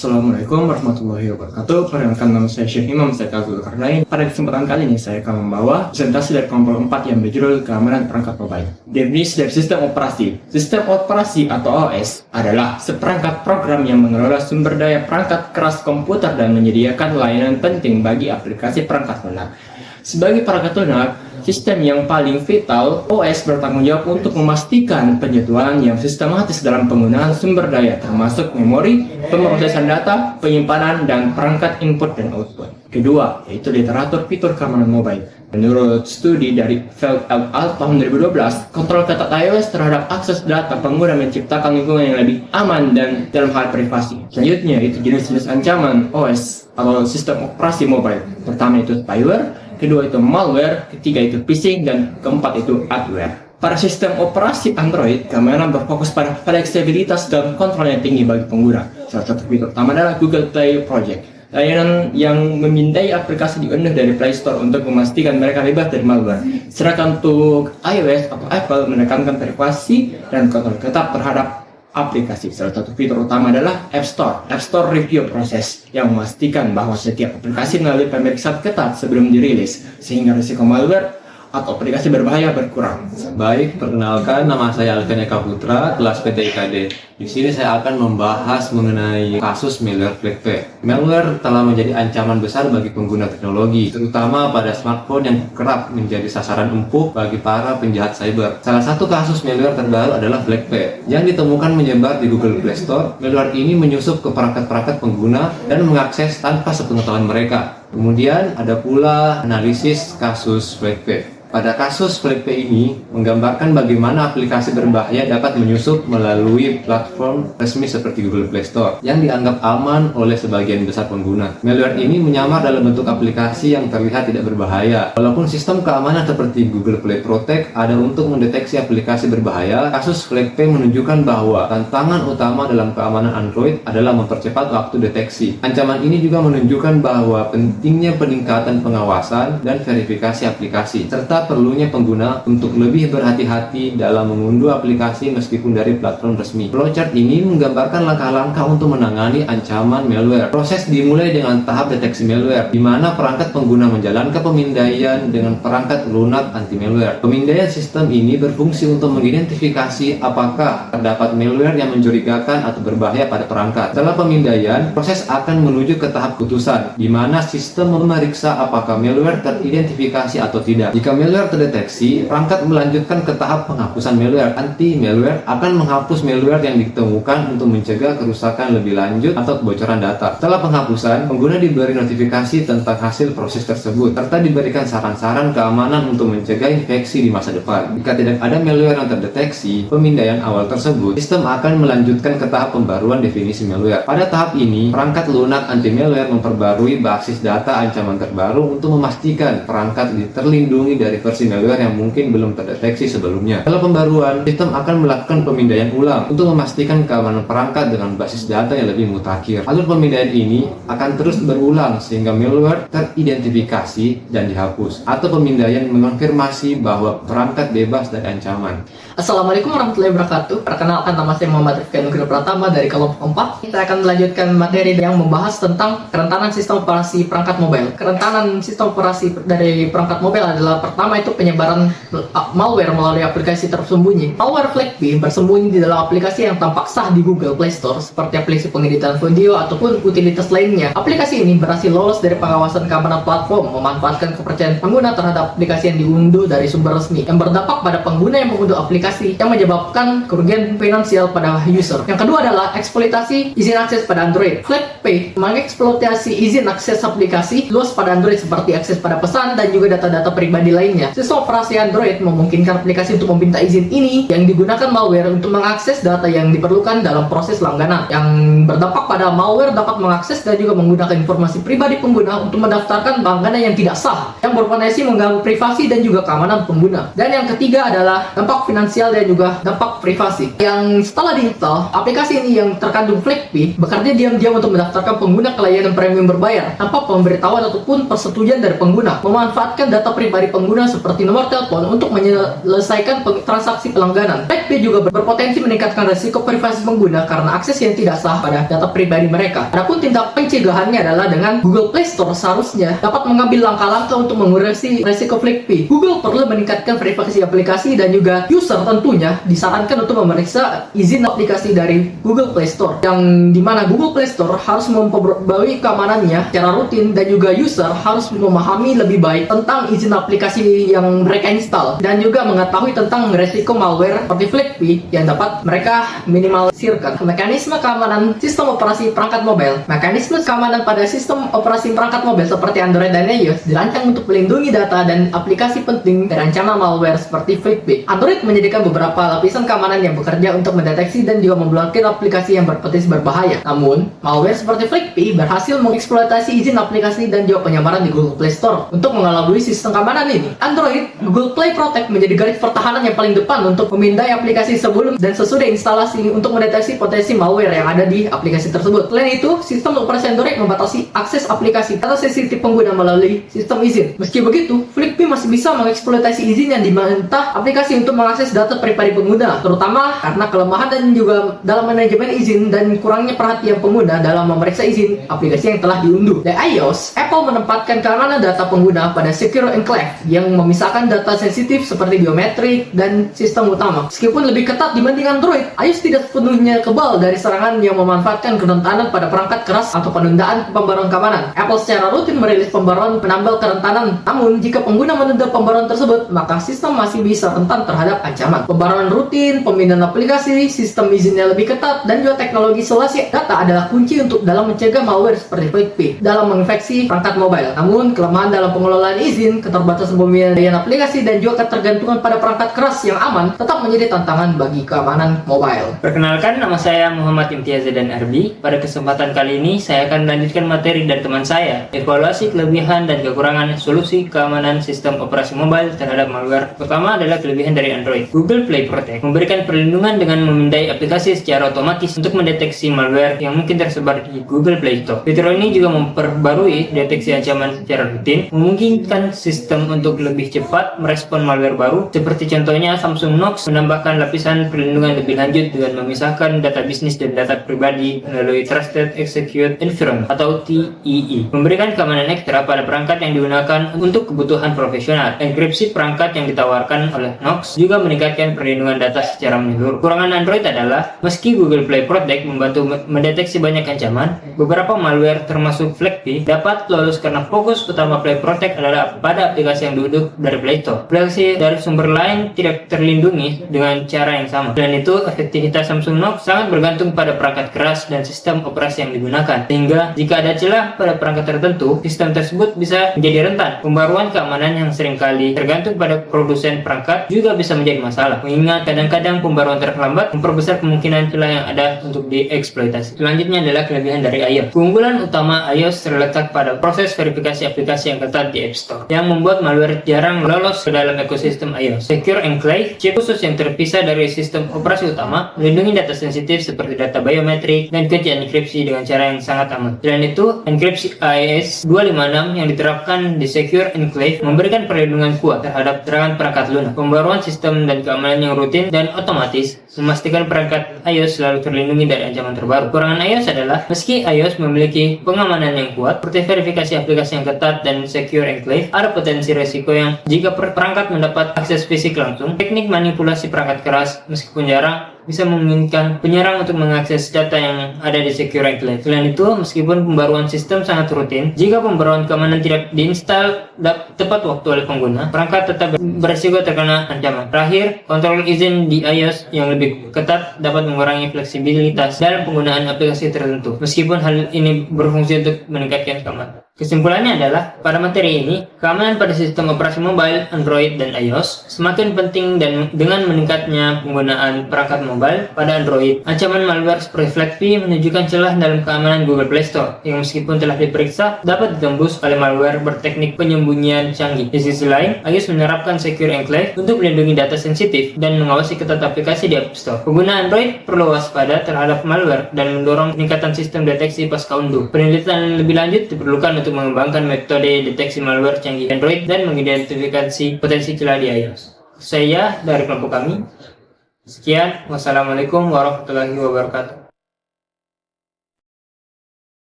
Assalamualaikum warahmatullahi wabarakatuh. Perkenalkan, nama saya Syekh Imam Said Abdul Karnain. Pada kesempatan kali ini saya akan membawa presentasi dari kelompok 4 yang berjudul keamanan perangkat mobile. Definisi dari sistem operasi. Sistem operasi atau OS adalah seperangkat program yang mengelola sumber daya perangkat keras komputer dan menyediakan layanan penting bagi aplikasi perangkat lunak. Sebagai perangkat lunak, sistem yang paling vital, OS bertanggung jawab untuk memastikan penjadwalan yang sistematis dalam penggunaan sumber daya, termasuk memori, pemrosesan data, penyimpanan, dan perangkat input dan output. Kedua, yaitu literatur fitur keamanan mobile. Menurut studi dari Feld et al. Tahun 2012, kontrol ketat iOS terhadap akses data pengguna menciptakan lingkungan yang lebih aman dan dalam hal privasi. Selanjutnya, itu jenis-jenis ancaman OS atau sistem operasi mobile. Pertama itu spyware, kedua itu malware, ketiga itu phishing, dan keempat itu adware. Pada sistem operasi Android, keamanan berfokus pada fleksibilitas dan kontrol yang tinggi bagi pengguna. Salah satu fitur utama adalah Google Play Project, layanan yang memindai aplikasi diunduh dari Play Store untuk memastikan mereka bebas dari malware. Sedangkan untuk iOS atau Apple menekankan privasi dan kontrol ketat terhadap aplikasi. Salah satu fitur utama adalah App Store. App Store Review Process yang memastikan bahwa setiap aplikasi melalui pemeriksaan ketat sebelum dirilis, sehingga risiko malware atau aplikasi berbahaya berkurang. Baik, perkenalkan, nama saya Alfian Eka Putra, kelas PTIKD. Di sini saya akan membahas mengenai kasus malware FlagPay. Malware telah menjadi ancaman besar bagi pengguna teknologi, terutama pada smartphone yang kerap menjadi sasaran empuk bagi para penjahat cyber. Salah satu kasus malware terbaru adalah FlagPay, yang ditemukan menyebar di Google Play Store. Malware ini menyusup ke perangkat-perangkat pengguna dan mengakses tanpa sepengetahuan mereka. Kemudian ada pula analisis kasus FlagPay. Pada kasus FlagPay ini menggambarkan bagaimana aplikasi berbahaya dapat menyusup melalui platform resmi seperti Google Play Store yang dianggap aman oleh sebagian besar pengguna. Malware ini menyamar dalam bentuk aplikasi yang terlihat tidak berbahaya. Walaupun sistem keamanan seperti Google Play Protect ada untuk mendeteksi aplikasi berbahaya, kasus FlagPay menunjukkan bahwa tantangan utama dalam keamanan Android adalah mempercepat waktu deteksi. Ancaman ini juga menunjukkan bahwa pentingnya peningkatan pengawasan dan verifikasi aplikasi, serta perlunya pengguna untuk lebih berhati-hati dalam mengunduh aplikasi meskipun dari platform resmi. Flowchart ini menggambarkan langkah-langkah untuk menangani ancaman malware. Proses dimulai dengan tahap deteksi malware, di mana perangkat pengguna menjalankan pemindaian dengan perangkat lunak anti-malware. Pemindaian sistem ini berfungsi untuk mengidentifikasi apakah terdapat malware yang mencurigakan atau berbahaya pada perangkat. Setelah pemindaian, proses akan menuju ke tahap putusan, di mana sistem memeriksa apakah malware teridentifikasi atau tidak. Jika malware terdeteksi, perangkat melanjutkan ke tahap penghapusan malware. Anti-malware akan menghapus malware yang ditemukan untuk mencegah kerusakan lebih lanjut atau kebocoran data. Setelah penghapusan, pengguna diberi notifikasi tentang hasil proses tersebut, serta diberikan saran-saran keamanan untuk mencegah infeksi di masa depan. Jika tidak ada malware yang terdeteksi, pemindaian awal tersebut, sistem akan melanjutkan ke tahap pembaruan definisi malware. Pada tahap ini, perangkat lunak anti-malware memperbarui basis data ancaman terbaru untuk memastikan perangkat terlindungi dari versi malware yang mungkin belum terdeteksi sebelumnya. Setelah pembaruan, sistem akan melakukan pemindaian ulang untuk memastikan keamanan perangkat dengan basis data yang lebih mutakhir. Alur pemindaian ini akan terus berulang sehingga malware teridentifikasi dan dihapus, atau pemindaian mengonfirmasi bahwa perangkat bebas dari ancaman. Assalamualaikum warahmatullahi wabarakatuh. Perkenalkan, nama saya Muhammad Rifki Nugraha Pratama dari kelompok 4. Kita akan melanjutkan materi yang membahas tentang kerentanan sistem operasi perangkat mobile. Kerentanan sistem operasi dari perangkat mobile adalah pertama itu penyebaran malware melalui aplikasi tersembunyi. Malware FlagPay bersembunyi di dalam aplikasi yang tampak sah di Google Play Store seperti aplikasi pengeditan video ataupun utilitas lainnya. Aplikasi ini berhasil lolos dari pengawasan keamanan platform, memanfaatkan kepercayaan pengguna terhadap aplikasi yang diunduh dari sumber resmi, yang berdampak pada pengguna yang mengunduh aplikasi yang menyebabkan kerugian finansial pada user. Yang kedua adalah eksploitasi izin akses pada Android. FlagPay mengeksploitasi izin akses aplikasi luas pada Android seperti akses pada pesan dan juga data-data pribadi lainnya. Sistem operasi Android memungkinkan aplikasi untuk meminta izin ini yang digunakan malware untuk mengakses data yang diperlukan dalam proses langganan. Yang berdampak pada malware dapat mengakses dan juga menggunakan informasi pribadi pengguna untuk mendaftarkan langganan yang tidak sah, yang berpotensi mengganggu privasi dan juga keamanan pengguna. Dan yang ketiga adalah dampak finansial dan juga dampak privasi. Yang setelah diinstal, aplikasi ini yang terkandung FlagPay bekerja diam-diam untuk mendaftarkan pengguna ke layanan premium berbayar tanpa pemberitahuan ataupun persetujuan dari pengguna, memanfaatkan data pribadi pengguna pengguna seperti nomor telepon untuk menyelesaikan transaksi pelangganan. FlakePay juga berpotensi meningkatkan resiko privasi pengguna karena akses yang tidak sah pada data pribadi mereka. Adapun tindak pencegahannya adalah dengan Google Play Store seharusnya dapat mengambil langkah-langkah untuk mengurangi resiko FlakePay. Google perlu meningkatkan verifikasi aplikasi dan juga user tentunya disarankan untuk memeriksa izin aplikasi dari Google Play Store, yang dimana Google Play Store harus memperbarui keamanannya secara rutin dan juga user harus memahami lebih baik tentang izin aplikasi yang mereka install dan juga mengetahui tentang resiko malware seperti FlakePay yang dapat mereka minimalisirkan. Mekanisme keamanan sistem operasi perangkat mobile. Mekanisme keamanan pada sistem operasi perangkat mobile seperti Android dan iOS dirancang untuk melindungi data dan aplikasi penting dari ancaman malware seperti FlakePay. Android menyediakan beberapa lapisan keamanan yang bekerja untuk mendeteksi dan juga memblokir aplikasi yang berpotensi berbahaya. Namun, malware seperti FlakePay berhasil mengeksploitasi izin aplikasi dan juga penyebaran di Google Play Store. Untuk mengelabui sistem keamanan ini, Android Google Play Protect menjadi garis pertahanan yang paling depan untuk memindai aplikasi sebelum dan sesudah instalasi untuk mendeteksi potensi malware yang ada di aplikasi tersebut. Selain itu, sistem operasi Android membatasi akses aplikasi atau sensitif pengguna melalui sistem izin. Meski begitu, FlakePay masih bisa mengeksploitasi izin yang diminta aplikasi untuk mengakses data pribadi pengguna, terutama karena kelemahan dan juga dalam manajemen izin dan kurangnya perhatian pengguna dalam memeriksa izin aplikasi yang telah diunduh. Di iOS, Apple menempatkan keamanan data pengguna pada Secure Enclave yang memisahkan data sensitif seperti biometrik dan sistem utama. Meskipun lebih ketat dibanding Android, iOS tidak sepenuhnya kebal dari serangan yang memanfaatkan kerentanan pada perangkat keras atau penundaan pembaruan keamanan. Apple secara rutin merilis pembaruan penambal kerentanan, namun jika pengguna menunda pembaruan tersebut, maka sistem masih bisa rentan terhadap ancaman. Pembaruan rutin, pemindahan aplikasi, sistem izinnya lebih ketat, dan juga teknologi isolasi data adalah kunci untuk dalam mencegah malware seperti FlakePay dalam menginfeksi perangkat mobile. Namun, kelemahan dalam pengelolaan izin, keterbatasan pemindaian aplikasi, dan juga ketergantungan pada perangkat keras yang aman tetap menjadi tantangan bagi keamanan mobile. Perkenalkan, nama saya Muhammad Imtiaz dan Arbi. Pada kesempatan kali ini, saya akan melanjutkan materi dari teman saya, evaluasi kelebihan dan kekurangan solusi keamanan sistem operasi mobile terhadap malware. Pertama adalah kelebihan dari Android. Google Play Protect memberikan perlindungan dengan memindai aplikasi secara otomatis untuk mendeteksi malware yang mungkin tersebar di Google Play Store. Fitur ini juga memperbarui deteksi ancaman secara rutin, memungkinkan sistem untuk lebih cepat merespon malware baru. Seperti contohnya, Samsung Knox menambahkan lapisan perlindungan lebih lanjut dengan memisahkan data bisnis dan data pribadi melalui Trusted Execute Environment atau TEE, memberikan keamanan ekstra pada perangkat yang digunakan untuk kebutuhan profesional. Enkripsi perangkat yang ditawarkan oleh Knox juga meningkatkan perlindungan data secara menyeluruh. Kekurangan Android adalah, meski Google Play Protect membantu mendeteksi banyak ancaman, beberapa malware termasuk FlakePay dapat lolos karena fokus utama Play Protect adalah pada aplikasi yang diunduh dari Play Store. Aplikasi dari sumber lain tidak terlindungi dengan cara yang sama. Selain itu, efektivitas Samsung Knox sangat bergantung pada perangkat keras dan sistem operasi yang digunakan, sehingga jika ada celah pada perangkat tertentu, sistem tersebut bisa menjadi rentan. Pembaruan keamanan yang seringkali tergantung pada produsen perangkat juga bisa menjadi masalah, mengingat kadang-kadang pembaruan terlambat memperbesar kemungkinan celah yang ada untuk dieksploitasi. Selanjutnya adalah kelebihan dari iOS. Keunggulan utama iOS terletak pada proses verifikasi aplikasi yang ketat di App Store, yang membuat malware jarang lolos ke dalam ekosistem iOS. Secure Enclave, chip khusus yang terpisah dari sistem operasi utama, melindungi data sensitif seperti data biometrik dan kunci enkripsi dengan cara yang sangat aman. Selain itu, enkripsi iOS 256 yang diterapkan di Secure Enclave memberikan perlindungan kuat terhadap serangan perangkat lunak. Pembaruan sistem dan keamanan yang rutin dan otomatis memastikan perangkat iOS selalu terlindungi dari ancaman terbaru. Kekurangan iOS adalah, meski iOS memiliki pengamanan yang kuat seperti verifikasi aplikasi yang ketat dan Secure Enclave, ada potensi resiko yang jika perangkat mendapat akses fisik langsung. Teknik manipulasi perangkat keras, meskipun jarang, bisa memungkinkan penyerang untuk mengakses data yang ada di Secure Enclave. Selain itu, meskipun pembaruan sistem sangat rutin, jika pembaruan keamanan tidak diinstal tepat waktu oleh pengguna, perangkat tetap beresiko terkena ancaman. Terakhir, kontrol izin di iOS yang lebih ketat dapat mengurangi fleksibilitas dalam penggunaan aplikasi tertentu, meskipun hal ini berfungsi untuk meningkatkan keamanan. Kesimpulannya adalah, pada materi ini, keamanan pada sistem operasi mobile, Android, dan iOS semakin penting, dan dengan meningkatnya penggunaan perangkat mobile pada Android, ancaman malware seperti FlakePay menunjukkan celah dalam keamanan Google Play Store yang meskipun telah diperiksa dapat ditembus oleh malware berteknik penyembunyian canggih. Di sisi lain, iOS menerapkan Secure Enclave untuk melindungi data sensitif dan mengawasi ketat aplikasi di App Store. Pengguna Android perlu waspada terhadap malware dan mendorong peningkatan sistem deteksi pasca unduh. Penelitian lebih lanjut diperlukan untuk mengembangkan metode deteksi malware canggih Android dan mengidentifikasi potensi celah di iOS. Saya dari kelompok kami. Sekian, wassalamualaikum warahmatullahi wabarakatuh.